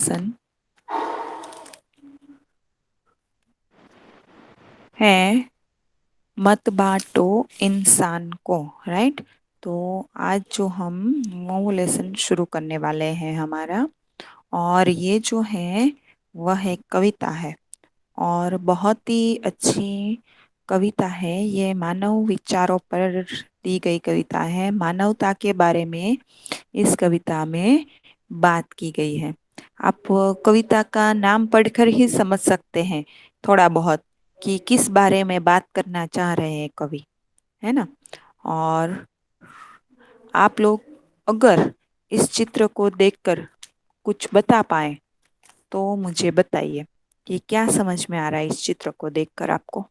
सन है मत बांटो इंसान को, राइट। तो आज जो हम वो लेसन शुरू करने वाले हैं हमारा, और ये जो है वह एक कविता है और बहुत ही अच्छी कविता है। ये मानव विचारों पर दी गई कविता है। मानवता के बारे में इस कविता में बात की गई है। आप कविता का नाम पढ़कर ही समझ सकते हैं थोड़ा बहुत कि किस बारे में बात करना चाह रहे हैं कवि, है ना। और आप लोग अगर इस चित्र को देखकर कुछ बता पाए तो मुझे बताइए कि क्या समझ में आ रहा है इस चित्र को देखकर आपको।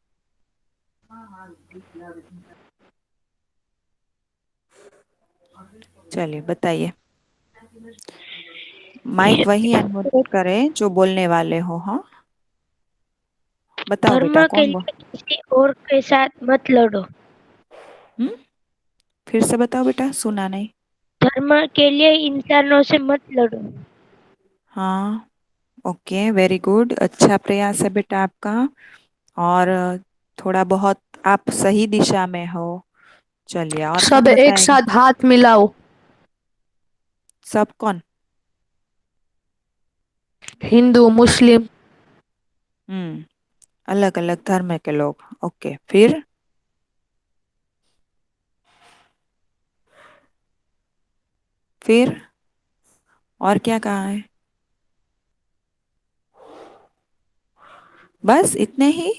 चलिए बताइए। माइक वही अनम्यूट करें जो बोलने वाले हो। हाँ, बताओ धर्म बेटा, के कौन बोल। लिए किसी और के साथ मत लड़ो। हम्म, फिर से बताओ बेटा, सुना नहीं। धर्म के लिए इंसानों से मत लड़ो। हाँ, ओके, वेरी गुड, अच्छा प्रयास है बेटा आपका। और थोड़ा बहुत आप सही दिशा में हो। चलिए, और सब कौन एक बताएगा। साथ हाथ मिलाओ। सब कौन। हिंदू, मुस्लिम। अलग अलग धर्म के लोग, ओके। फिर और क्या कहा है। बस इतने ही।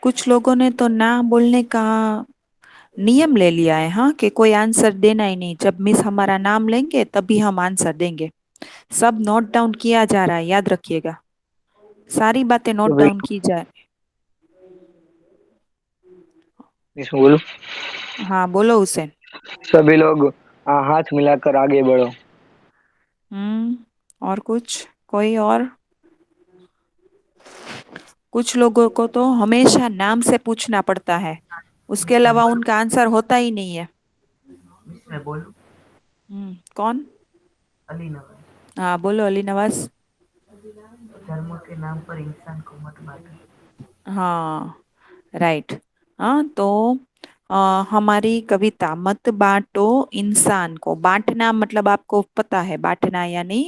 कुछ लोगों ने तो ना बोलने का नियम ले लिया है, हाँ, कि कोई आंसर देना ही नहीं, जब मिस हमारा नाम लेंगे तभी हम आंसर देंगे। सब नोट डाउन किया जा रहा है, याद रखिएगा, सारी बातें नोट सभी डाउन की जाए। इसमें बोलूं। हाँ बोलो उसे। सभी लोग हाथ मिलाकर आगे बढ़ो। और कुछ, कोई और। कुछ लोगों को तो हमेशा नाम से पूछना पड़ता है, उसके अलावा उनका आंसर होता ही नहीं है। मैं बोलूं। कौन। अली नवाज। हाँ बोलो अली नवाज। धर्म के नाम पर इंसान को मत बांटो। हाँ, राइट। हाँ तो हमारी कविता मत बांटो इंसान को, बांटना मतलब आपको पता है, बांटना यानी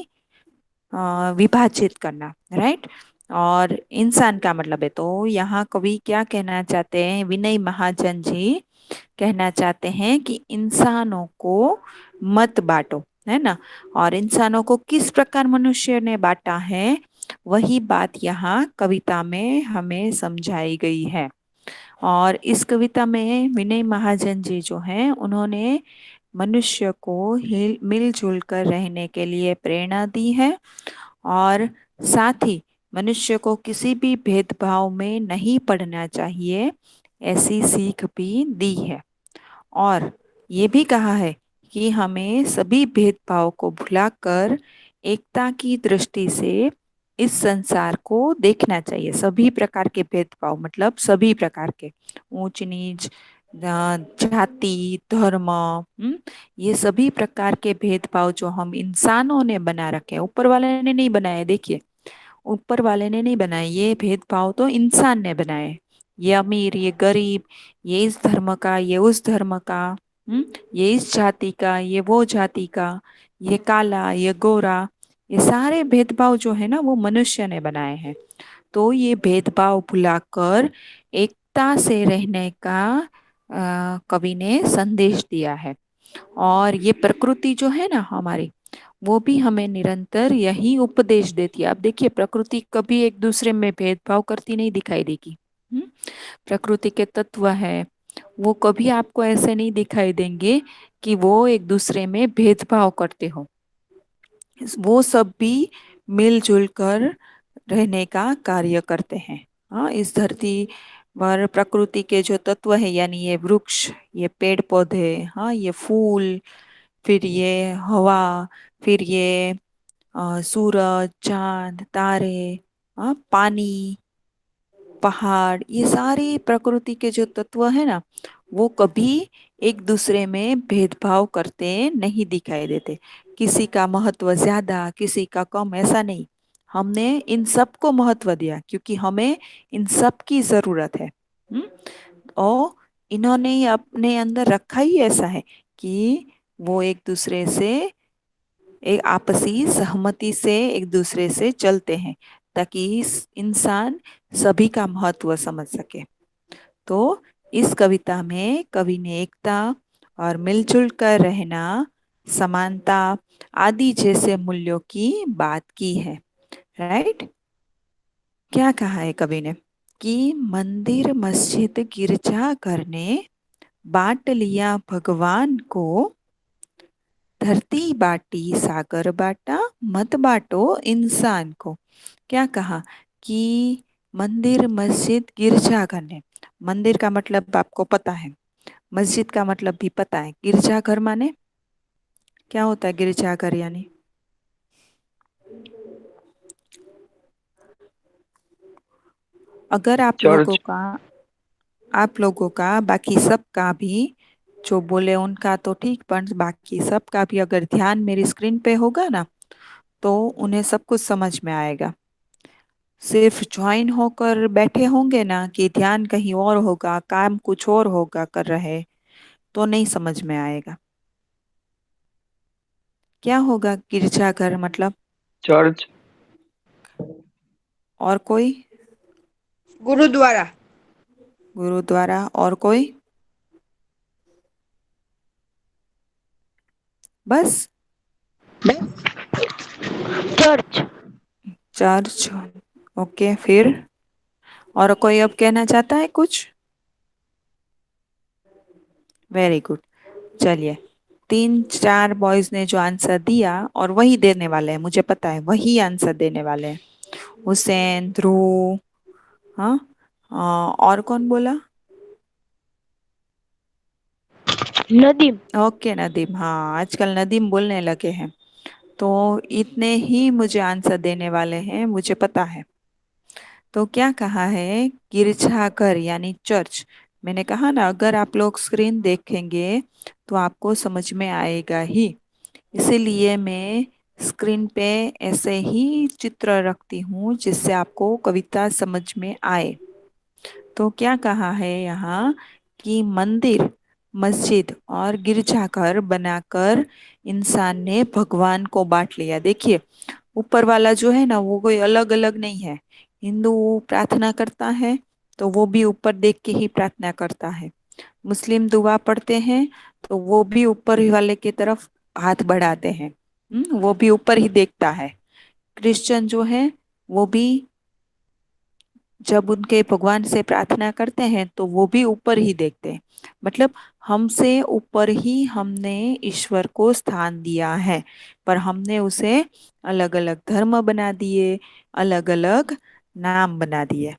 विभाजित करना, राइट। और इंसान का मतलब है, तो यहाँ कवि क्या कहना चाहते हैं, विनय महाजन जी कहना चाहते हैं कि इंसानों को मत बांटो, है ना। और इंसानों को किस प्रकार मनुष्य ने बांटा है, वही बात यहाँ कविता में हमें समझाई गई है। और इस कविता में विनय महाजन जी जो हैं, उन्होंने मनुष्य को मिलजुल कर रहने के लिए प्रेरणा दी है, और साथ ही मनुष्य को किसी भी भेदभाव में नहीं पड़ना चाहिए, ऐसी सीख भी दी है। और ये भी कहा है कि हमें सभी भेदभाव को भुलाकर एकता की दृष्टि से इस संसार को देखना चाहिए। सभी प्रकार के भेदभाव मतलब सभी प्रकार के, ऊंच नीच, जाति, धर्म, ये सभी प्रकार के भेदभाव जो हम इंसानों ने बना रखे हैं, ऊपर वाले ने नहीं बनाए, देखिए, ऊपर वाले ने नहीं बनाए, ये भेदभाव तो इंसान ने बनाए। ये अमीर, ये गरीब, ये इस धर्म का, ये उस धर्म का, ये इस जाति का, ये वो जाति का, ये काला, ये गोरा, ये सारे भेदभाव जो है ना वो मनुष्य ने बनाए हैं। तो ये भेदभाव भुलाकर एकता से रहने का कवि ने संदेश दिया है। और ये प्रकृति जो है ना हमारी, वो भी हमें निरंतर यही उपदेश देती है। अब देखिए, प्रकृति कभी एक दूसरे में भेदभाव करती नहीं दिखाई देगी। प्रकृति के तत्व है, वो कभी आपको ऐसे नहीं दिखाई देंगे कि वो एक दूसरे में भेदभाव करते हो। वो सब भी मिलजुल कर रहने का कार्य करते हैं। हाँ, इस धरती पर प्रकृति के जो तत्व है, यानी ये वृक्ष, ये पेड़ पौधे, हाँ, ये फूल, फिर ये हवा, फिर ये सूरज, चांद, तारे, पानी, पहाड़, ये सारी प्रकृति के जो तत्व है ना, वो कभी एक दूसरे में भेदभाव करते नहीं दिखाई देते। किसी का महत्व ज्यादा, किसी का कम, ऐसा नहीं। हमने इन सब को महत्व दिया क्योंकि हमें इन सब की जरूरत है। और इन्होंने अपने अंदर रखा ही ऐसा है कि वो एक दूसरे से, एक आपसी सहमति से एक दूसरे से चलते हैं, ताकि इंसान सभी का महत्व समझ सके। तो इस कविता में कवि ने एकता और मिलजुल कर रहना, समानता आदि जैसे मूल्यों की बात की है। राइट? क्या कहा है कवि ने कि मंदिर मस्जिद गिरजाघर ने बांट लिया भगवान को, धरती बाटी सागर बाटा, मत बांटो इंसान को। क्या कहा कि मंदिर मस्जिद गिरजाघर ने, मंदिर का मतलब आपको पता है, मस्जिद का मतलब भी पता है, गिरजाघर माने क्या होता है? गिरजाघर यानी अगर चर्च। आप लोगों का बाकी सबका भी, जो बोले उनका तो ठीक, पर बाकी सबका भी अगर ध्यान मेरी स्क्रीन पे होगा ना, तो उन्हें सब कुछ समझ में आएगा। सिर्फ ज्वाइन होकर बैठे होंगे ना कि ध्यान कहीं और होगा, काम कुछ और होगा कर रहे, तो नहीं समझ में आएगा। क्या होगा गिरजाघर मतलब? चर्च। और कोई? गुरुद्वारा। गुरुद्वारा। और कोई? बस? चर्च। चर्च। ओके, फिर और कोई अब कहना चाहता है कुछ? Very good. चलिए, 3-4 बॉयज ने जो आंसर दिया, और वही देने वाले हैं, मुझे पता है वही आंसर देने वाले हैं। हुसैन, ध्रुव, हाँ, और कौन बोला? नदीम। ओके, नदीम। हाँ, आजकल नदीम बोलने लगे हैं, तो इतने ही मुझे आंसर देने वाले हैं, मुझे पता है। तो क्या कहा है? गिरजाघर यानी चर्च। मैंने कहा ना, अगर आप लोग स्क्रीन देखेंगे तो आपको समझ में आएगा ही, इसीलिए मैं स्क्रीन पे ऐसे ही चित्र रखती हूँ जिससे आपको कविता समझ में आए। तो क्या कहा है यहाँ कि मंदिर, मस्जिद और गिरजाघर बनाकर इंसान ने भगवान को बांट लिया। देखिए, ऊपर वाला जो है ना, वो कोई अलग अलग नहीं है। हिंदू प्रार्थना करता है तो वो भी ऊपर देख के ही प्रार्थना करता है। मुस्लिम दुआ पढ़ते हैं तो वो भी ऊपर ही वाले की तरफ हाथ बढ़ाते हैं। वो भी ऊपर ही देखता है। क्रिश्चियन जो है, वो भी जब उनके भगवान से प्रार्थना करते हैं तो वो भी ऊपर ही देखते हैं। मतलब हमसे ऊपर ही हमने ईश्वर को स्थान दिया है, पर हमने उसे अलग अलग धर्म बना दिए, अलग अलग नाम बना दिए,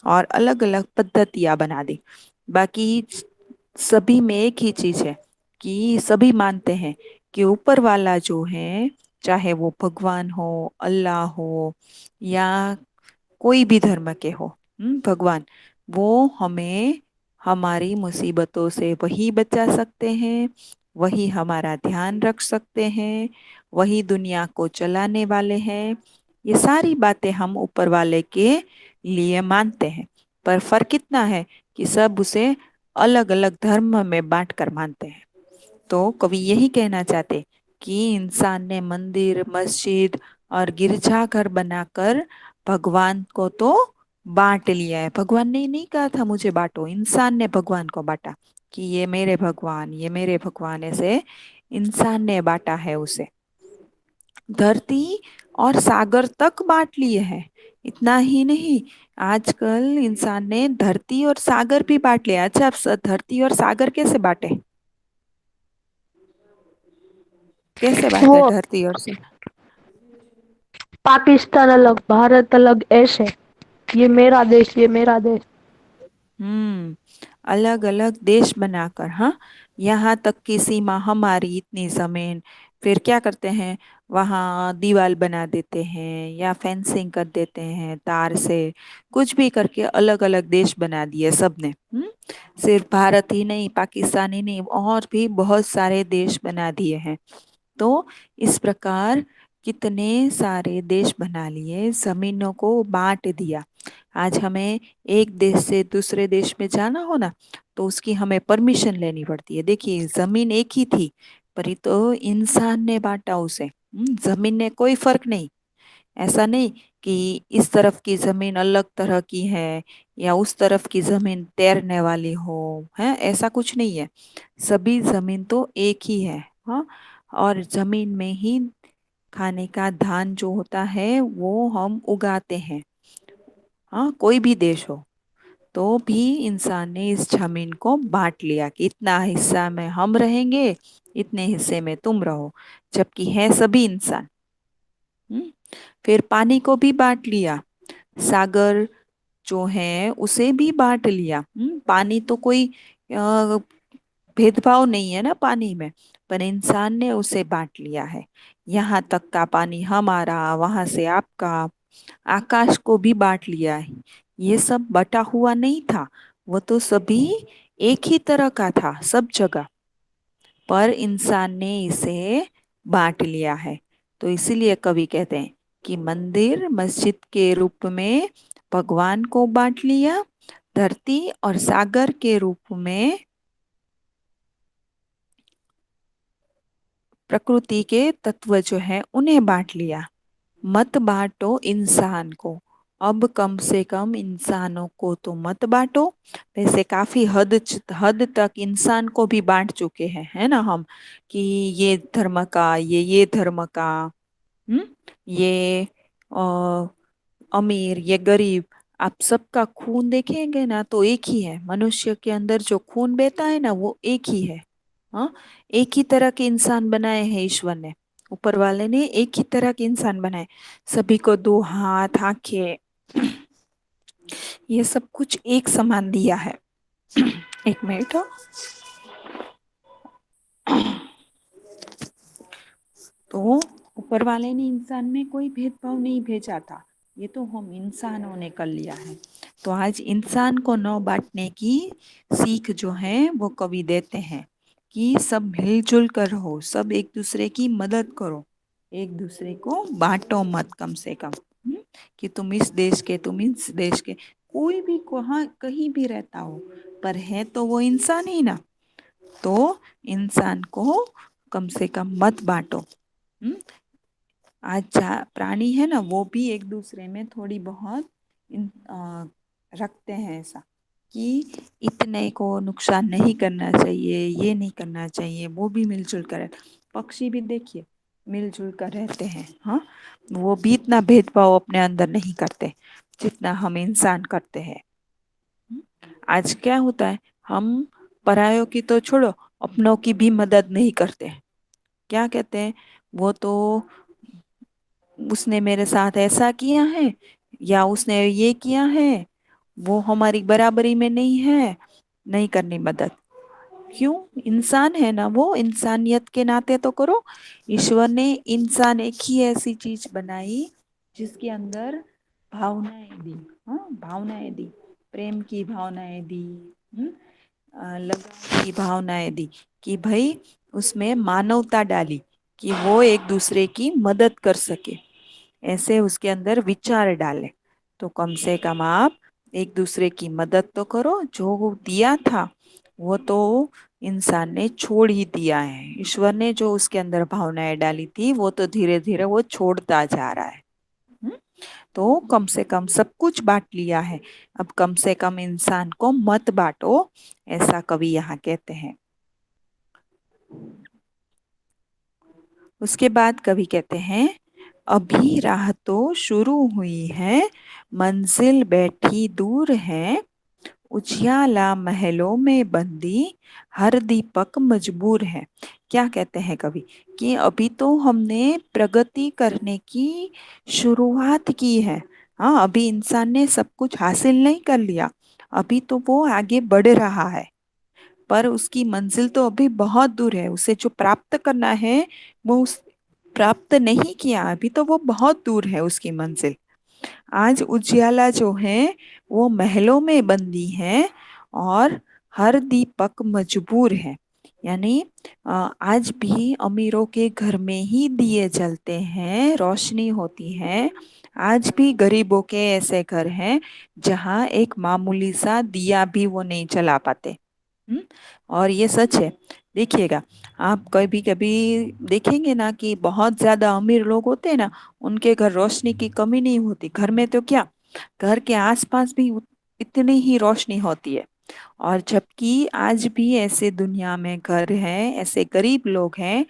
और अलग अलग पद्धतियां बना दी। बाकी सभी में एक ही चीज है कि सभी मानते हैं कि ऊपर वाला जो है, चाहे वो भगवान हो, अल्लाह हो, या कोई भी धर्म के हो, भगवान, वो हमें हमारी मुसीबतों से वही बचा सकते हैं, वही हमारा ध्यान रख सकते हैं, वही दुनिया को चलाने वाले हैं। ये सारी बातें हम ऊपर वाले के लिए मानते हैं, पर फर्क इतना है कि सब उसे अलग अलग धर्म में बांट कर मानते हैं। तो कवि यही कहना चाहते कि इंसान ने मंदिर, मस्जिद और गिरजाघर बनाकर भगवान को तो बांट लिया है। भगवान ने नहीं कहा था मुझे बांटो, इंसान ने भगवान को बांटा कि ये मेरे भगवान, ये मेरे भगवान, ऐसे इंसान ने बांटा है उसे। धरती और सागर तक बांट लिए हैं। इतना ही नहीं, आजकल इंसान ने धरती और सागर भी बांट लिया। अच्छा, आप धरती और सागर कैसे बांटे? कैसे बांटे वो धरती और सागर? पाकिस्तान अलग, भारत अलग, ऐसे। ये मेरा देश, ये मेरा देश। हम्म, अलग अलग देश बनाकर, हाँ, यहाँ तक की सीमा हमारी इतनी जमीन, फिर क्या करते हैं, वहाँ दीवार बना देते हैं या फेंसिंग कर देते हैं तार से, कुछ भी करके अलग अलग देश बना दिए सबने। सिर्फ भारत ही नहीं, पाकिस्तान ही नहीं, और भी बहुत सारे देश बना दिए हैं। तो इस प्रकार कितने सारे देश बना लिए, जमीनों को बांट दिया। आज हमें एक देश से दूसरे देश में जाना हो ना, तो उसकी हमें परमिशन लेनी पड़ती है। देखिए जमीन एक ही थी, पर ये तो इंसान ने बांटा उसे। जमीन ने कोई फर्क नहीं, ऐसा नहीं कि इस तरफ की जमीन अलग तरह की है या उस तरफ की जमीन तैरने वाली हो, है ऐसा कुछ नहीं है। सभी जमीन तो एक ही है। हाँ, और जमीन में ही खाने का धान जो होता है वो हम उगाते हैं। हाँ, कोई भी देश हो, तो भी इंसान ने इस जमीन को बांट लिया कि इतना हिस्सा में हम रहेंगे, इतने हिस्से में तुम रहो, जबकि है सभी इंसान। फिर पानी को भी बांट लिया, सागर जो है उसे भी बांट लिया। पानी तो कोई भेदभाव नहीं है ना पानी में, पर इंसान ने उसे बांट लिया है। यहाँ तक का पानी हमारा, वहां से आपका, आकाश को भी बांट लिया है। ये सब बटा हुआ नहीं था, वो तो सभी एक ही तरह का था सब जगह, पर इंसान ने इसे बांट लिया है। तो इसीलिए कवि कहते हैं कि मंदिर मस्जिद के रूप में भगवान को बांट लिया, धरती और सागर के रूप में प्रकृति के तत्व जो है उन्हें बांट लिया। मत बांटो इंसान को, अब कम से कम इंसानों को तो मत बांटो। वैसे काफी हद तक इंसान को भी बांट चुके हैं, है ना हम, कि ये धर्म का, ये धर्म का, ये अमीर, ये गरीब, आप सबका खून देखेंगे ना तो एक ही है। मनुष्य के अंदर जो खून बहता है ना वो एक ही है। हाँ, एक ही तरह के इंसान बनाए हैं ईश्वर ने, ऊपर वाले ने एक ही तरह के इंसान बनाए। सभी को दो हाथ, आंखें, ये सब कुछ एक समान दिया है। एक मिनट। तो ऊपर वाले ने इंसान में कोई भेदभाव नहीं भेजा था, ये तो हम इंसानों ने कर लिया है। तो आज इंसान को न बांटने की सीख जो है वो कवि देते हैं कि सब मिलजुल कर रहो, सब एक दूसरे की मदद करो, एक दूसरे को बांटो मत कम से कम। कि तुम इस देश के, तुम इस देश के, कोई भी कहाँ कहीं भी रहता हो, पर है तो वो इंसान ही ना। तो इंसान को कम से कम मत बांटो। आज प्राणी है ना वो भी एक दूसरे में थोड़ी बहुत रखते हैं ऐसा कि इतने को नुकसान नहीं करना चाहिए, ये नहीं करना चाहिए, वो भी मिलजुल कर। पक्षी भी देखिए मिलजुल कर रहते हैं। हाँ, वो भी इतना भेदभाव अपने अंदर नहीं करते जितना हम इंसान करते हैं। आज क्या होता है, हम परायों की तो छोड़ो, अपनों की भी मदद नहीं करते। क्या कहते हैं, वो तो उसने मेरे साथ ऐसा किया है या उसने ये किया है, वो हमारी बराबरी में नहीं है, नहीं करनी मदद। क्यों? इंसान है ना वो, इंसानियत के नाते तो करो। ईश्वर ने इंसान एक ही ऐसी चीज बनाई जिसके अंदर भावनाएं दी। हाँ, भावनाएं दी, प्रेम की भावनाएं दी, लगाव की भावनाएं दी, कि भाई उसमें मानवता डाली कि वो एक दूसरे की मदद कर सके, ऐसे उसके अंदर विचार डाले। तो कम से कम आप एक दूसरे की मदद तो करो। जो दिया था वो तो इंसान ने छोड़ ही दिया है, ईश्वर ने जो उसके अंदर भावनाएं डाली थी वो तो धीरे धीरे वो छोड़ता जा रहा है। तो कम से कम सब कुछ बांट लिया है, अब कम से कम इंसान को मत बांटो, ऐसा कवि यहाँ कहते हैं। उसके बाद कवि कहते हैं, अभी राह तो शुरू हुई है, मंजिल बैठी दूर है, उजियाला महलों में बंदी, हर दीपक मजबूर है। क्या कहते हैं कवि, कि अभी तो हमने प्रगति करने की शुरुआत की है। हाँ, अभी इंसान ने सब कुछ हासिल नहीं कर लिया, अभी तो वो आगे बढ़ रहा है, पर उसकी मंजिल तो अभी बहुत दूर है। उसे जो प्राप्त करना है वो उस प्राप्त नहीं किया, अभी तो वो बहुत दूर है उसकी मंजिल। आज उजियाला जो है वो महलों में बंदी है और हर दीपक मजबूर है, यानी आज भी अमीरों के घर में ही दिए जलते हैं, रोशनी होती है। आज भी गरीबों के ऐसे घर हैं जहाँ एक मामूली सा दिया भी वो नहीं जला पाते। और ये सच है। देखिएगा, आप कभी कभी देखेंगे ना कि बहुत ज्यादा अमीर लोग होते हैं ना, उनके घर रोशनी की कमी नहीं होती। घर में तो क्या, घर के आसपास भी इतनी ही रोशनी होती है। और जबकि आज भी ऐसे दुनिया में घर हैं, ऐसे गरीब लोग हैं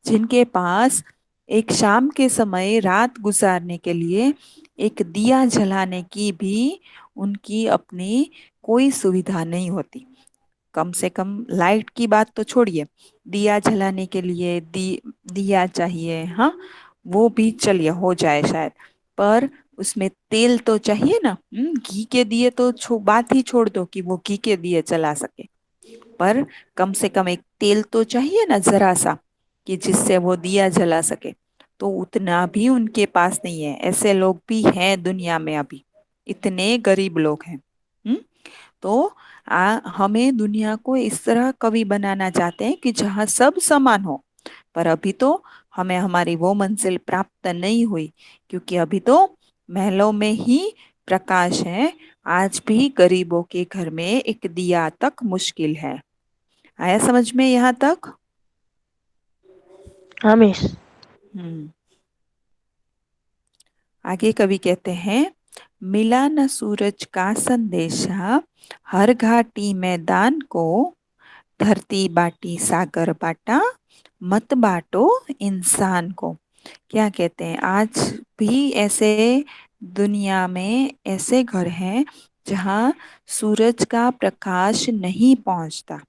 जिनके पास एक शाम के समय रात गुजारने के लिए एक दिया जलाने की भी उनकी अपनी कोई सुविधा नहीं होती। कम से कम लाइट की बात तो छोड़िए, दिया जलाने के लिए दिया चाहिए, हाँ वो भी चलिए हो जाए शायद, पर उसमें तेल तो चाहिए ना। घी के दिए तो बात ही छोड़ दो कि वो घी के दिए जला सके, पर कम से कम एक तेल तो चाहिए ना जरा सा, कि जिससे वो दिया जला सके। तो उतना भी उनके पास नहीं है। ऐसे लोग भी हैं दुनिया में अभी, इतने गरीब लोग हैं। हम्म तो हमें दुनिया को इस तरह कवि बनाना चाहते हैं कि जहाँ सब समान हो। पर अभी तो हमें हमारी वो मंजिल प्राप्त नहीं हुई, क्योंकि अभी तो महलों में ही प्रकाश है। आज भी गरीबों के घर में एक दिया तक मुश्किल है। आया समझ में यहाँ तक? हाँ मिस। हम्म आगे कवि कहते हैं, मिला न सूरज का संदेशा, हर घाटी मैदान को, धरती बाटी सागर बाटा, मत बाटो इंसान को। क्या कहते हैं, आज भी ऐसे दुनिया में ऐसे घर हैं जहाँ सूरज का प्रकाश नहीं पहुंचता।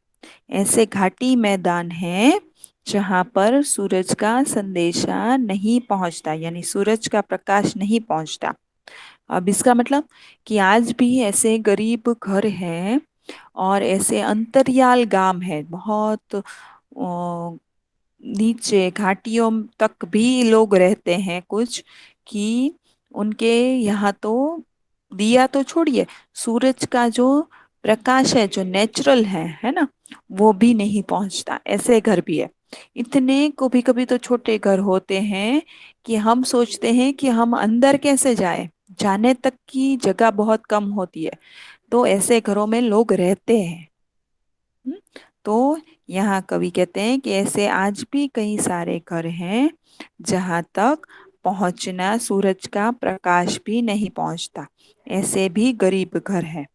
ऐसे घाटी मैदान हैं जहाँ पर सूरज का संदेशा नहीं पहुंचता, यानी सूरज का प्रकाश नहीं पहुंचता। अब इसका मतलब कि आज भी ऐसे गरीब घर हैं और ऐसे अंतरियाल गांव है, बहुत नीचे घाटियों तक भी लोग रहते हैं कुछ, कि उनके यहाँ तो दिया तो छोड़िए, सूरज का जो प्रकाश है जो नेचुरल है ना, वो भी नहीं पहुंचता। ऐसे घर भी है। इतने कभी कभी तो छोटे घर होते हैं कि हम सोचते हैं कि हम अंदर कैसे जाएं, जाने तक की जगह बहुत कम होती है। तो ऐसे घरों में लोग रहते हैं। हम्म, तो यहाँ कवि कहते हैं कि ऐसे आज भी कई सारे घर हैं जहाँ तक पहुंचना सूरज का प्रकाश भी नहीं पहुंचता। ऐसे भी गरीब घर हैं।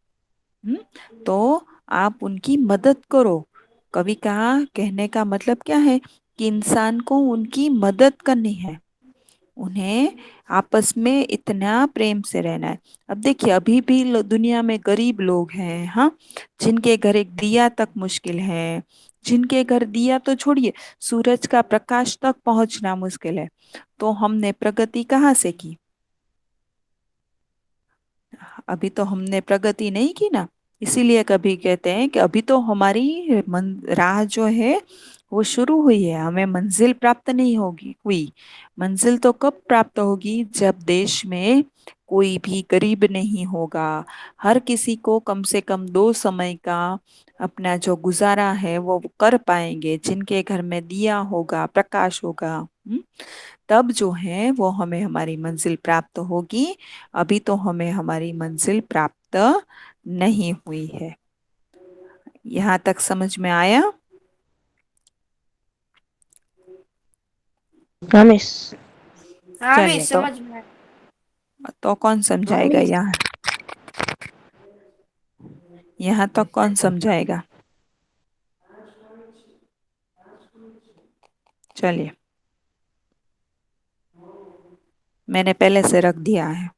हम्म, तो आप उनकी मदद करो। कवि का कहने का मतलब क्या है, कि इंसान को उनकी मदद करनी है, उन्हें आपस में इतना प्रेम से रहना है। अब देखिए, अभी भी दुनिया में गरीब लोग हैं, हाँ, जिनके घर एक दिया तक मुश्किल है, जिनके घर दिया तो छोड़िए, सूरज का प्रकाश तक पहुंचना मुश्किल है। तो हमने प्रगति कहाँ से की? अभी तो हमने प्रगति नहीं की ना। इसीलिए कभी कहते हैं कि अभी तो हमारी राह जो है वो शुरू हुई है, हमें मंजिल प्राप्त नहीं होगी हुई। मंजिल तो कब प्राप्त होगी, जब देश में कोई भी गरीब नहीं होगा, हर किसी को कम से कम 2 समय का अपना जो गुजारा है वो कर पाएंगे, जिनके घर में दिया होगा, प्रकाश होगा। तब जो है वो हमें हमारी मंजिल प्राप्त होगी। अभी तो हमें हमारी मंजिल प्राप्त नहीं हुई है। यहाँ तक समझ में आया? हाँ मिस। हाँ चलिए, मिस, समझ में आया। तो कौन समझाएगा यहाँ? यहाँ तक कौन समझाएगा? चलिए, मैंने पहले से रख दिया है।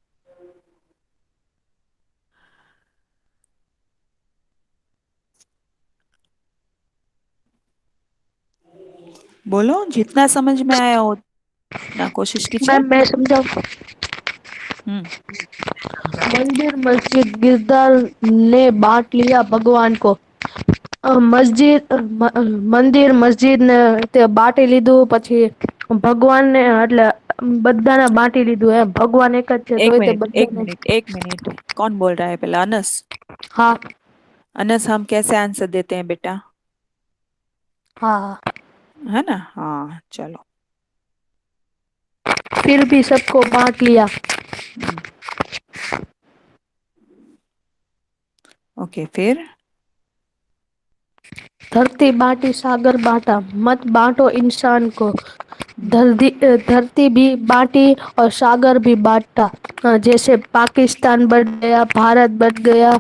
बोलो, जितना समझ में आया हो उतना कोशिश कीजिए। मैं समझाऊं। हम्म मंदिर मस्जिद गिरदार ने बांट लिया भगवान को। મંદિર મસ્જિદ ને તે બાટી લીધું, પછી ભગવાન ને એટલે બધાને બાંટી લીધું એમ. ભગવાન એક જ છે एक તોય તે मिनट, एक બધાને. मिनट, एक मिनट, कौन बोल रहा है पहले? अनस? हाँ अनस, हम कैसे आंसर देते हैं बेटा? हाँ। है ना। हाँ चलो। फिर भी सबको बांट लिया। हम्म, ओके फिर। धरती बांटी सागर बांटा, मत बांटो इंसान को। हम्म, धरती भी बांटी और सागर भी बांटा। जैसे पाकिस्तान बढ़ गया, भारत बढ़ गया,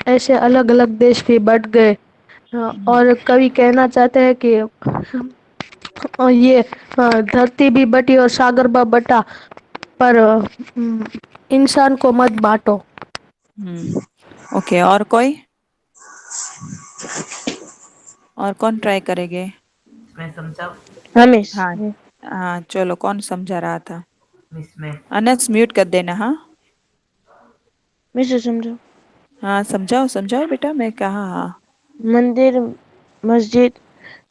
ऐसे अलग अलग देश भी बढ़ गए। हम्म, और कवि कहना चाहते हैं कि ये धरती भी बटी और सागर भी बटा, पर इंसान को मत बांटो। ओके और कोई, और कौन ट्राई करेंगे। मैं समझाओ। रमेश। हाँ हाँ चलो, कौन समझा रहा था। मिस में अनस म्यूट कर देना। हाँ मिसे समझो। हाँ समझाओ समझाओ बेटा, मैं कहा हाँ। મંદિર, મસ્જિદ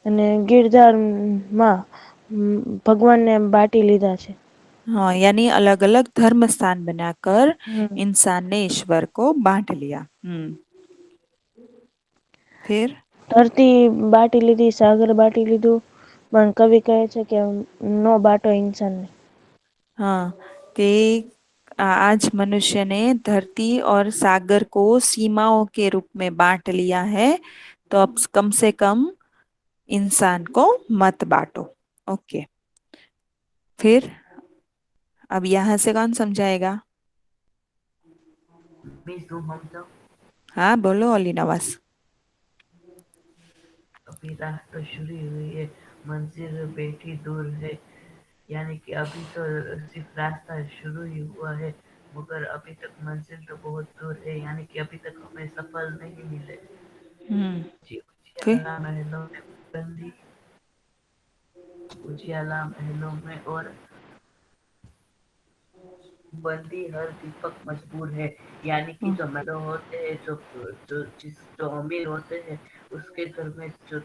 અને ગિરજારમાં ભગવાનને બાટી લીધા છે. हाँ यानी अलग अलग धर्म स्थान बनाकर हम्म। इंसान ने ईश्वर को बांट लिया। फिर ધરતી બાટી લીધી, સાગર બાટી લીધું, પણ કવિ કહે છે કે નો બાટો इंसान ने। हाँ कि आज मनुष्य ने धरती और सागर को सीमाओं के रूप में बांट लिया है, तो अब कम से कम इंसान को मत बांटो। ओके फिर अब यहाँ से कौन समझाएगा। मिस तुम समझाओ। हाँ बोलो अली नवाज। अभी रात तो शुरू हुई है, मंजिल बेटी दूर है। यानी कि अभी तो सिर्फ रास्ता शुरू ही हुआ है, मगर अभी तक मंजिल तो बहुत दूर है। यानी कि अभी तक हमें सफल नहीं मिले। हम्म फिर उजियाला महलों में बंदी, उजियाला महलों में और बंदी हर दीपक मजबूर है। यानी कि जो महल होते हैं, जो अमीर होते हैं, उसके घर में जो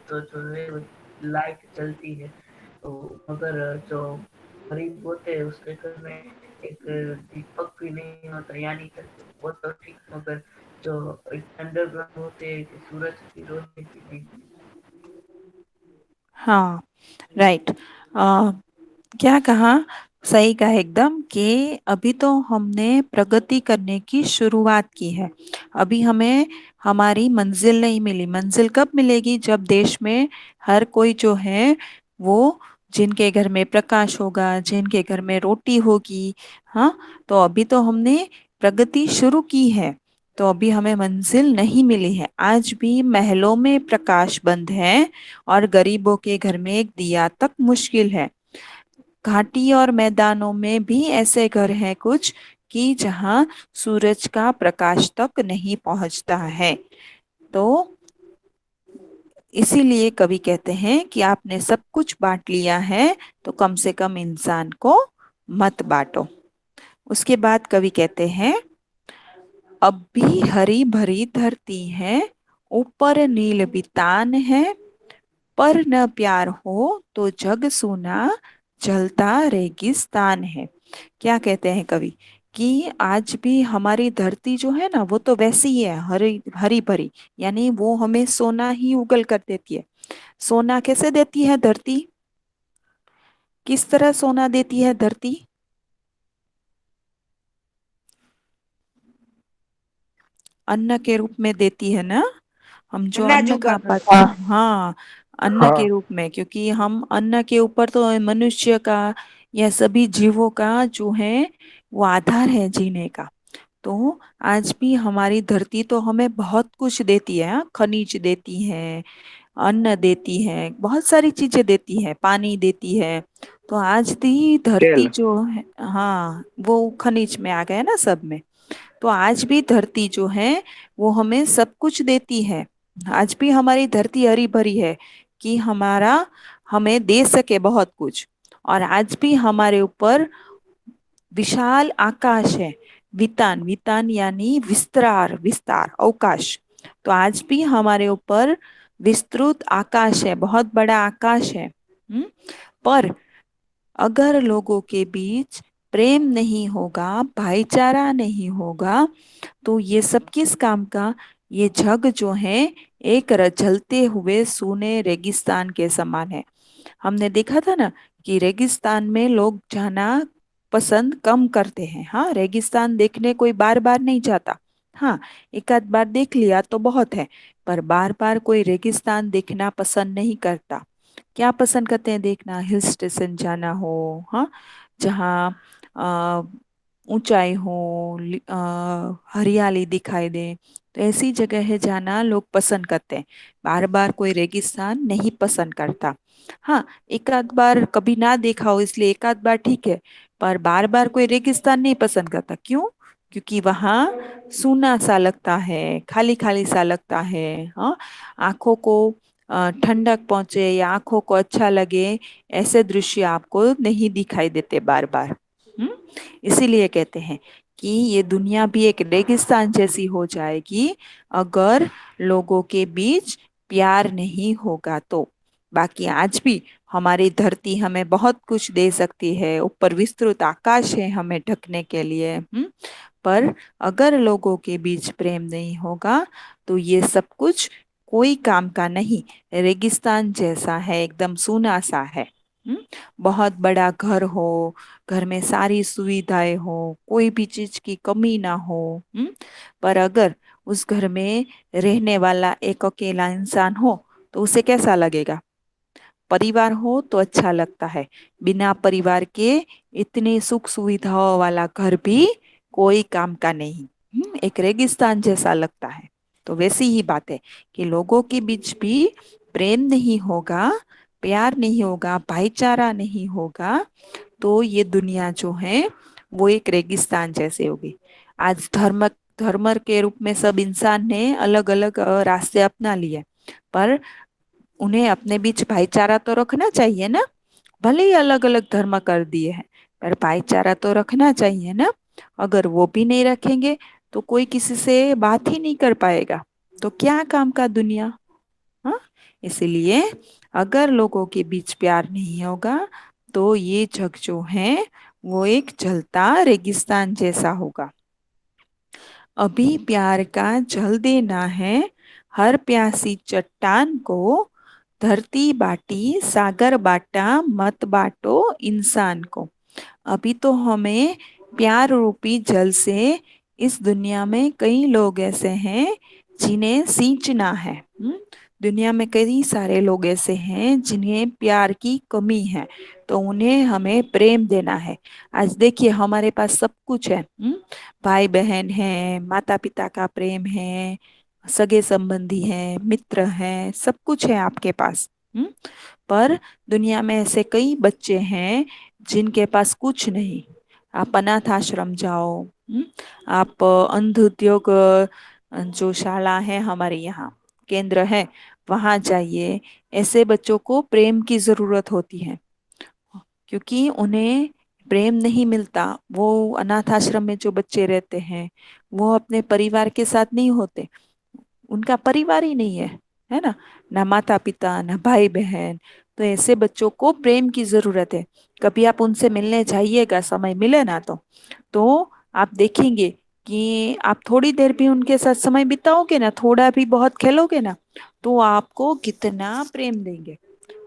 है वो लाइट जलती है। तो मगर जो गरीब होते हैं उसके घर में एक दीपक भी नहीं होता। यानी कि वो तो ठीक, मगर जो अंडरग्राउंड होते हैं कि सूरज की रोशनी भी नहीं। हाँ राइट। क्या कहा, सही कहा एकदम कि अभी तो हमने प्रगति करने की शुरुआत की है। अभी हमें हमारी मंजिल नहीं मिली। मंजिल कब मिलेगी, जब देश में हर कोई जो है वो, जिनके घर में प्रकाश होगा, जिनके घर में रोटी होगी। हाँ तो अभी तो हमने प्रगति शुरू की है, तो अभी हमें मंजिल नहीं मिली है। आज भी महलों में प्रकाश बंद है और गरीबों के घर में एक दिया तक मुश्किल है। घाटी और मैदानों में भी ऐसे घर हैं कुछ कि जहां सूरज का प्रकाश तक नहीं पहुंचता है। तो इसीलिए कवि कहते हैं कि आपने सब कुछ बांट लिया है, तो कम से कम इंसान को मत बांटो। उसके बाद कवि कहते हैं, अब भी हरी भरी धरती है, ऊपर नील बितान है, पर न प्यार हो तो जग सूना, जलता रेगिस्तान है। क्या कहते हैं कवि, कि आज भी हमारी धरती जो है ना, वो तो वैसी ही है, हरी हरी भरी। यानी वो हमें सोना ही उगल कर देती है। सोना कैसे देती है धरती, किस तरह सोना देती है धरती। अन्न के रूप में देती है ना। हम जो अनाज अन्न खा उगाकर। पाते हैं, हाँ अन्न हाँ के रूप में, क्योंकि हम अन्न के ऊपर तो मनुष्य का या सभी जीवों का जो है वो आधार है जीने का। तो आज भी हमारी धरती तो हमें बहुत कुछ देती है। हाँ? खनिज देती है, अन्न देती है, बहुत सारी चीजें देती है, पानी देती है। तो आज भी धरती तेल। जो है, हाँ वो खनिज में आ गया ना सब में। तो आज भी धरती जो है वो हमें सब कुछ देती है। आज भी हमारी धरती हरी भरी है कि हमारा हमें दे सके बहुत कुछ। और आज भी हमारे ऊपर विशाल आकाश है। वितान, वितान यानी विस्तार, विस्तार अवकाश। तो आज भी हमारे ऊपर विस्तृत आकाश है, बहुत बड़ा आकाश है। पर अगर लोगों के बीच प्रेम नहीं होगा, भाईचारा नहीं होगा, तो ये सब किस काम का। ये जग जो है एक जलते हुए सूने रेगिस्तान के समान है। हमने देखा था ना कि रेगिस्तान में लोग जाना पसंद कम करते हैं। हाँ, रेगिस्तान देखने कोई बार बार नहीं जाता। हाँ, एक आध बार देख लिया तो बहुत है, पर बार बार कोई रेगिस्तान देखना पसंद नहीं करता। क्या पसंद करते हैं देखना? हिल स्टेशन जाना हो, हाँ, जहाँ अ, ऊंचाई हो, हरियाली दिखाई दे, तो ऐसी जगह है जाना लोग पसंद करते हैं। बार बार कोई रेगिस्तान नहीं पसंद करता। हाँ, एक आध बार कभी ना देखा हो इसलिए एक आध बार ठीक है, पर बार बार कोई रेगिस्तान नहीं पसंद करता। क्यों? क्योंकि वहाँ सूना सा लगता है, खाली खाली सा लगता है। हाँ, आंखों को ठंडक पहुंचे या आंखों को अच्छा लगे, ऐसे दृश्य आपको नहीं दिखाई देते बार बार। हम्म इसीलिए कहते हैं कि ये दुनिया भी एक रेगिस्तान जैसी हो जाएगी अगर लोगों के बीच प्यार नहीं होगा तो। बाकी आज भी हमारी धरती हमें बहुत कुछ दे सकती है, ऊपर विस्तृत आकाश है हमें ढकने के लिए। पर अगर लोगों के बीच प्रेम नहीं होगा तो ये सब कुछ कोई काम का नहीं, रेगिस्तान जैसा है, एकदम सूना सा है। हम्म? बहुत बड़ा घर हो, घर में सारी सुविधाएं हो, कोई भी चीज की कमी ना हो, पर अगर उस घर में रहने वाला एक अकेला इंसान हो तो उसे कैसा लगेगा? परिवार हो तो अच्छा लगता है, बिना परिवार के इतने सुख सुविधाओं वाला घर भी कोई काम का नहीं, एक रेगिस्तान जैसा लगता है। तो वैसी ही बात है कि लोगों के बीच भी प्रेम नहीं होगा, प्यार नहीं होगा, भाईचारा नहीं होगा, तो ये दुनिया जो है वो एक रेगिस्तान जैसे होगी। आज धर्म धर्म के रूप में सब इंसान ने अलग अलग रास्ते अपना लिए, पर उन्हें अपने बीच भाईचारा तो रखना चाहिए ना। भले ही अलग अलग धर्म कर दिए हैं, पर भाईचारा तो रखना चाहिए ना। अगर वो भी नहीं रखेंगे तो कोई किसी से बात ही नहीं कर पाएगा, तो क्या काम का दुनिया। हाँ, इसलिए अगर लोगों के बीच प्यार नहीं होगा तो ये जग जो है वो एक जलता रेगिस्तान जैसा होगा। अभी प्यार का जल देना है हर प्यासी चट्टान को, धरती बाटी सागर बाटा मत बाटो इंसान को। अभी तो हमें प्यार रूपी जल से इस दुनिया में कई लोग ऐसे हैं जिन्हें सींचना है। दुनिया में कई सारे लोग ऐसे हैं जिन्हें प्यार की कमी है, तो उन्हें हमें प्रेम देना है। आज देखिए हमारे पास सब कुछ है, भाई बहन है, माता पिता का प्रेम है, सगे संबंधी हैं, मित्र हैं, सब कुछ है आपके पास। पर दुनिया में ऐसे कई बच्चे हैं जिनके पास कुछ नहीं। आप अनाथ आश्रम जाओ, आप अंध उद्योग जो शाला है हमारे यहाँ, केंद्र है, वहां जाइए। ऐसे बच्चों को प्रेम की जरूरत होती है, क्योंकि उन्हें प्रेम नहीं मिलता। वो अनाथ आश्रम में जो बच्चे रहते हैं वो अपने परिवार के साथ नहीं होते, उनका परिवार ही नहीं है ना, ना माता पिता ना भाई बहन। तो ऐसे बच्चों को प्रेम की जरूरत है। कभी आप उनसे मिलने जाइएगा, समय मिले ना तो आप देखेंगे कि आप थोड़ी देर भी उनके साथ समय बिताओगे ना, थोड़ा भी बहुत खेलोगे ना, तो आपको कितना प्रेम देंगे,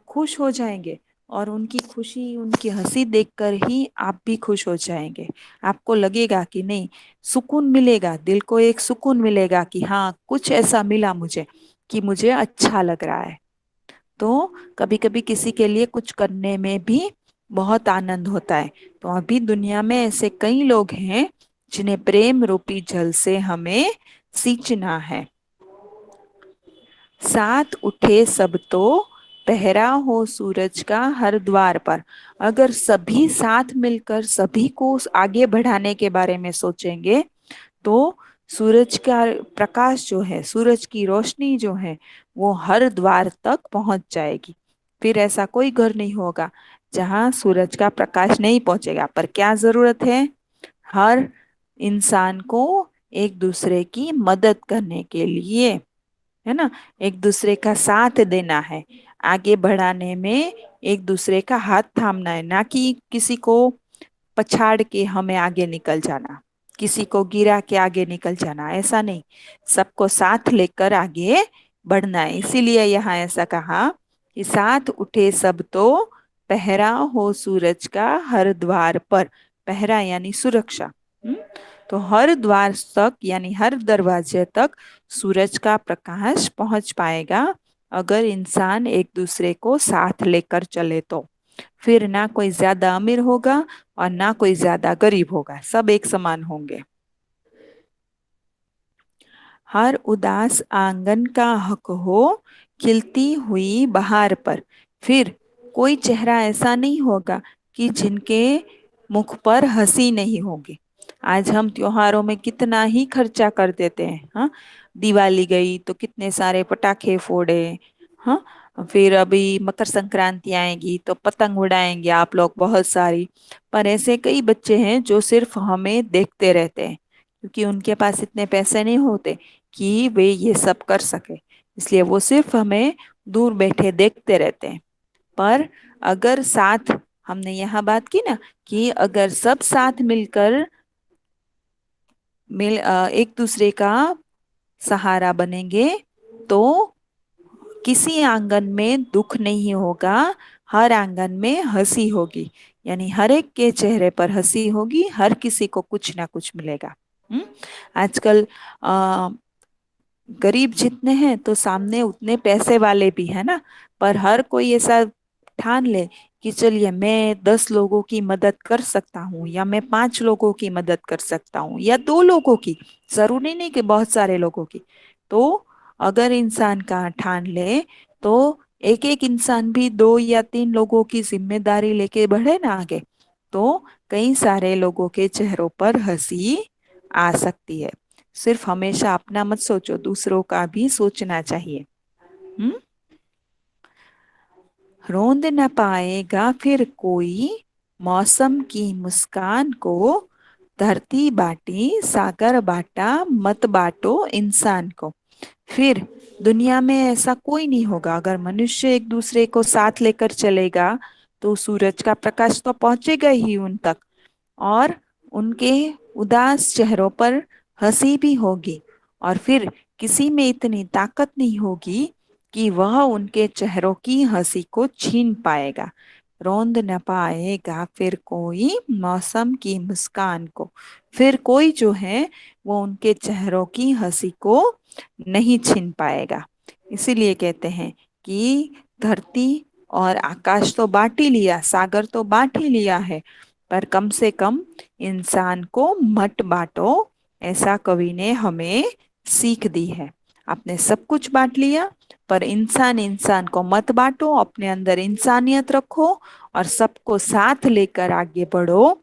खुश हो जाएंगे। और उनकी खुशी उनकी हंसी देखकर ही आप भी खुश हो जाएंगे। आपको लगेगा कि नहीं, सुकून मिलेगा, दिल को एक सुकून मिलेगा कि हाँ कुछ ऐसा मिला मुझे कि मुझे अच्छा लग रहा है। तो कभी कभी किसी के लिए कुछ करने में भी बहुत आनंद होता है। तो अभी दुनिया में ऐसे कई लोग हैं जिन्हें प्रेम रूपी जल से हमें सींचना है। साथ उठे सब तो पहरा हो सूरज का हर द्वार पर। अगर सभी साथ मिलकर सभी को आगे बढ़ाने के बारे में सोचेंगे तो सूरज का प्रकाश जो है, सूरज की रोशनी जो है, वो हर द्वार तक पहुंच जाएगी। फिर ऐसा कोई घर नहीं होगा जहां सूरज का प्रकाश नहीं पहुंचेगा। पर क्या जरूरत है? हर इंसान को एक दूसरे की मदद करने के लिए, है ना, एक दूसरे का साथ देना है, आगे बढ़ाने में एक दूसरे का हाथ थामना है, ना कि किसी को पछाड़ के हमें आगे निकल जाना। किसी को गिरा के आगे निकल जाना, ऐसा नहीं, सबको साथ लेकर आगे बढ़ना है। इसीलिए यहाँ ऐसा कहा कि साथ उठे सब तो पहरा हो सूरज का हर द्वार पर। पहरा यानी सुरक्षा। तो हर द्वार तक यानी हर दरवाजे तक सूरज का प्रकाश पहुंच पाएगा अगर इंसान एक दूसरे को साथ लेकर चले तो। फिर ना कोई ज्यादा अमीर होगा और ना कोई ज्यादा गरीब होगा, सब एक समान होंगे। हर उदास आंगन का हक हो खिलती हुई बहार पर। फिर कोई चेहरा ऐसा नहीं होगा कि जिनके मुख पर हंसी नहीं होगी। आज हम त्योहारों में कितना ही खर्चा कर देते हैं, हाँ। दिवाली गई तो कितने सारे पटाखे फोड़े, हाँ। फिर अभी मकर संक्रांति आएगी तो पतंग उड़ाएंगे आप लोग बहुत सारी। पर ऐसे कई बच्चे हैं जो सिर्फ हमें देखते रहते हैं, क्योंकि उनके पास इतने पैसे नहीं होते कि वे ये सब कर सके, इसलिए वो सिर्फ हमें दूर बैठे देखते रहते हैं। पर अगर साथ, हमने यहाँ बात की ना कि अगर सब साथ मिलकर एक दूसरे का सहारा बनेंगे तो किसी आंगन में दुख नहीं होगा, हर आंगन में हंसी होगी। यानी हर एक के चेहरे पर हंसी होगी, हर किसी को कुछ ना कुछ मिलेगा। आजकल गरीब जितने हैं तो सामने उतने पैसे वाले भी है ना। पर हर कोई ऐसा ठान ले कि चलिए मैं 10 लोगों की मदद कर सकता हूँ, या मैं 5 लोगों की मदद कर सकता हूँ, या 2 लोगों की, जरूरी नहीं कि बहुत सारे लोगों की। तो अगर इंसान का ठान ले तो एक एक इंसान भी 2 या 3 लोगों की जिम्मेदारी लेके बढ़े ना आगे, तो कई सारे लोगों के चेहरों पर हंसी आ सकती है। सिर्फ हमेशा अपना मत सोचो, दूसरों का भी सोचना चाहिए। हम्म। रोंद न पाएगा फिर कोई मौसम की मुस्कान को, धरती बाटी सागर बाटा मत बाटो इंसान को। फिर दुनिया में ऐसा कोई नहीं होगा, अगर मनुष्य एक दूसरे को साथ लेकर चलेगा तो सूरज का प्रकाश तो पहुंचेगा ही उन तक, और उनके उदास चेहरों पर हंसी भी होगी। और फिर किसी में इतनी ताकत नहीं होगी कि वह उनके चेहरों की हंसी को छीन पाएगा। रोंद न पाएगा फिर कोई मौसम की मुस्कान को। फिर कोई जो है वो उनके चेहरों की हंसी को नहीं छीन पाएगा। इसीलिए कहते हैं कि धरती और आकाश तो बांट ही लिया, सागर तो बांट ही लिया है, पर कम से कम इंसान को मत बांटो, ऐसा कवि ने हमें सीख दी है। आपने सब कुछ बांट लिया, पर इंसान इंसान को मत बांटो, अपने अंदर इंसानियत रखो और सबको साथ लेकर आगे बढ़ो,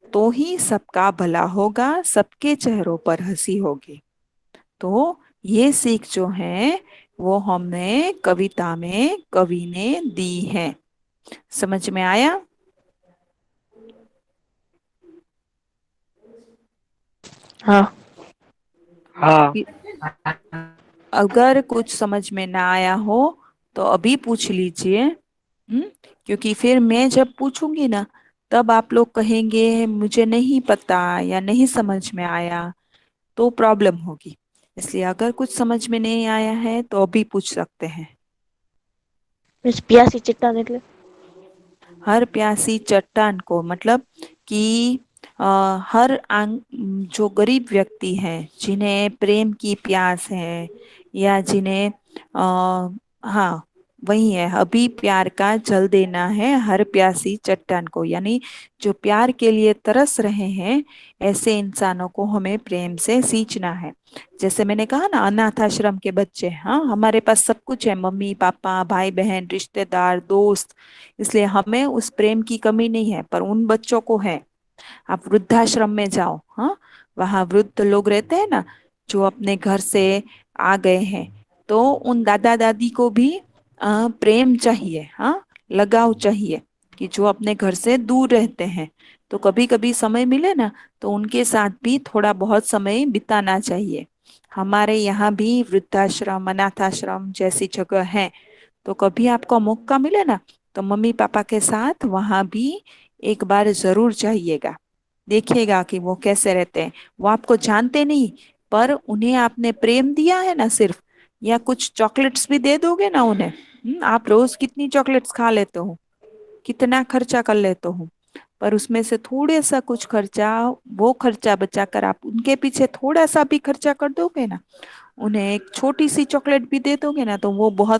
तो ही सबका भला होगा, सबके चेहरों पर हंसी होगी। तो ये सीख जो है वो हमने कविता में कवि ने दी है। समझ में आया? हाँ। हाँ। अगर कुछ समझ में ना आया हो तो अभी पूछ लीजिए। क्योंकि फिर मैं जब पूछूंगी ना तब आप लोग कहेंगे मुझे नहीं पता या नहीं समझ में आया, तो प्रॉब्लम होगी। इसलिए अगर कुछ समझ में नहीं आया है तो अभी पूछ सकते हैं। मिस प्यासी चट्टान એટલે हर प्यासी चट्टान को मतलब कि हर जो गरीब व्यक्ति हैं जिन्हें प्रेम की प्यास है, या जिन्हें हाँ वही है, अभी प्यार का जल देना है हर प्यासी चट्टान को, यानी जो प्यार के लिए तरस रहे हैं ऐसे इंसानों को हमें प्रेम से सींचना है। जैसे मैंने कहा ना अनाथ आश्रम के बच्चे, हाँ हमारे पास सब कुछ है, मम्मी पापा भाई बहन रिश्तेदार दोस्त, इसलिए हमें उस प्रेम की कमी नहीं है, पर उन बच्चों को है। आप वृद्धाश्रम में जाओ, हाँ वहाँ वृद्ध लोग रहते हैं ना जो अपने घर से आ गए हैं, तो उन दादा दादी को भी प्रेम चाहिए, हाँ लगाव चाहिए, कि जो अपने घर से दूर रहते हैं तो कभी कभी समय मिले ना तो उनके साथ भी थोड़ा बहुत समय बिताना चाहिए। हमारे यहाँ भी वृद्धाश्रम अनाथाश्रम जैसी जगह है, तो कभी आपको मौका मिले ना तो मम्मी पापा के साथ वहां भी एक बार जरूर जाइएगा। देखिएगा कि वो कैसे रहते हैं। वो आपको जानते नहीं, पर उन्हें आपने प्रेम दिया है ना सिर्फ, या कुछ चॉकलेट्स भी दे दोगे ना उन्हें। आप रोज कितनी चॉकलेट्स खा लेते हो, कितना खर्चा कर लेते हो, पर उसमें से थोड़े सा कुछ खर्चा, वो खर्चा बचाकर आप उनके पीछे थोड़ा सा भी खर्चा कर दोगे ना, उन्हें एक छोटी सी चॉकलेट भी दे दोगे ना, तो वो बहुत